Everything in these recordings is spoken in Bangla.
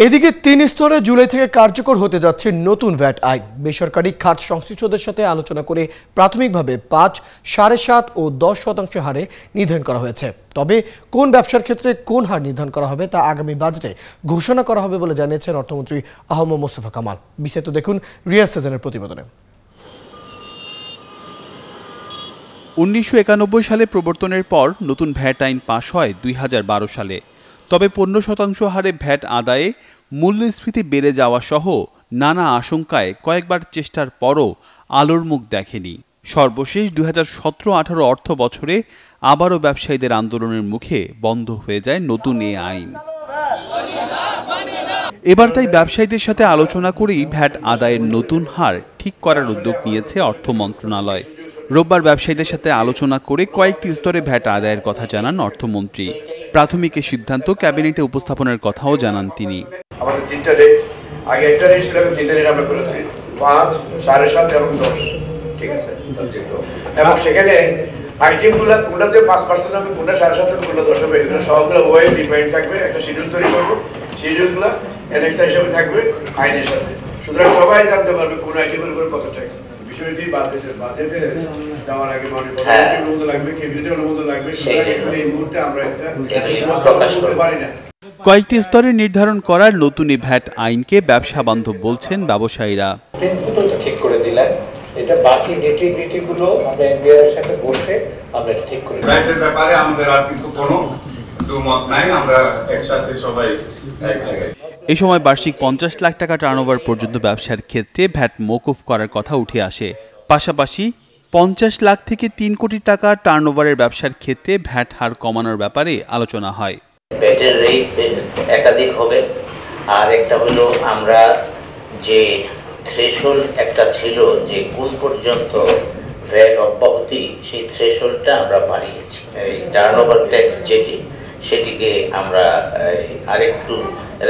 এদিকে ৩ স্তরে জুলাই থেকে কার্যকর হতে যাচ্ছে নতুন ভ্যাট আইন। বেসরকারি খাত সংশ্লিষ্টদের সাথে আলোচনা করে প্রাথমিকভাবে ৫, ৭.৫ ও ১০% হারে নির্ধারণ করা হয়েছে। তবে কোন ব্যবসার ক্ষেত্রে কোন হার নির্ধারণ করা হবে তা আগামী বাজেটে ঘোষণা করা হবে বলে জানিয়েছেন অর্থমন্ত্রী আহম মোস্তফা কামাল। বিস্তারিত দেখুন রিয়াজ সেজানের প্রতিবেদনে। ১৯৯১ সালে প্রবর্তনের পর নতুন ভ্যাট আইন পাশ হয় ২০১২ সালে। তবে ১৫% হারে ভ্যাট আদায়ে মূল্যস্ফীতি বেড়ে যাওয়া সহ নানা আশঙ্কায় কয়েকবার চেষ্টার পরও আলোর মুখ দেখেনি। সর্বশেষ ২০১৭-১৮ অর্থ বছরে আবারও ব্যবসায়ীদের আন্দোলনের মুখে বন্ধ হয়ে যায় নতুন এ আইন। এবার তাই ব্যবসায়ীদের সাথে আলোচনা করেই ভ্যাট আদায়ের নতুন হার ঠিক করার উদ্যোগ নিয়েছে অর্থ মন্ত্রণালয়। রোববার ব্যবসায়ীদের সাথে আলোচনা করে কয়েকটি স্তরে ভ্যাট আদায়ের কথা জানান অর্থমন্ত্রী। প্রাথমিক সিদ্ধান্ত ক্যাবিনেটে উপস্থাপনের কথাও জানান তিনি। আমাদের তিনটা রেট, আগে একটা রেট ছিল, তিনটা রেট আমরা করেছি ৫, ৭.৫ এবং ১০। ঠিক আছে, এবং সেখানে আইটেমগুলো কোনটাতে ৫% হবে, কোনটা ৭.৫ হবে, কোনটা ১০ হবে, এগুলো সবগুলো ওয়াই ডিফাইন থাকবে। একটা শিডিউল তৈরি করবো, শিডিউলগুলো অ্যানেক্সার হিসেবে থাকবে আইনের সাথে। সুতরাং সবাই জানতে পারবে কোন আইটেমের উপর কত ট্যাক্স। বিষয়টি বাজেটে যাওয়ার আগে অনুমোদন লাগবে, ক্যাবিনেটের অনুমোদন লাগবে। সুতরাং এই মুহূর্তে আমরা একটা প্রকাশ করতে পারি না। কয়েকটি স্তরে নির্ধারণ করার নতুন এই ভ্যাট আইনকে ব্যবসা বান্ধব বলছেন ব্যবসায়ীরা। প্রিন্সিপালটা ঠিক করে দিলেন, এটা বাকি নেটিভিটি গুলো আমরা এনবিআর এর সাথে বসে আমরা এটা ঠিক করে দিই। ভ্যাটের ব্যাপারে আমাদের আর কিন্তু কোনো দুমত নাই, আমরা একসাথে সবাই এক জায়গায়। এই সময় বার্ষিক ৫০ লাখ টাকা টার্নওভার পর্যন্ত ব্যবসার ক্ষেত্রে ভ্যাট মওকুফ করার কথা উঠে আসে। পাশাপাশি ৫০ লাখ থেকে ৩ কোটি টাকা টার্নওভারের ব্যবসার ক্ষেত্রে ভ্যাট হার কমানোর ব্যাপারে আলোচনা হয়। ভ্যাটের রেট একাধিক হবে, আর একটা হলো আমরা যে থ্রেশহোল্ড একটা ছিল যে কোন পর্যন্ত ভ্যাট অব্যাহতি, সেই থ্রেশহোল্ডটা আমরা বাড়িয়েছি। এই টার্নওভার ট্যাক্স সেটিকে আমরা আরেকটু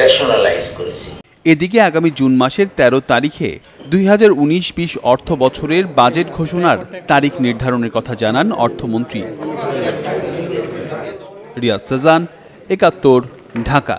রেশনালাইজ করেছি। এদিকে আগামী জুন মাসের ১৩ তারিখে ২০১৯-২০ অর্থ বছরের বাজেট ঘোষণার তারিখ নির্ধারণের কথা জানান অর্থমন্ত্রী। রিয়াজ সেজান, ৭১, ঢাকা।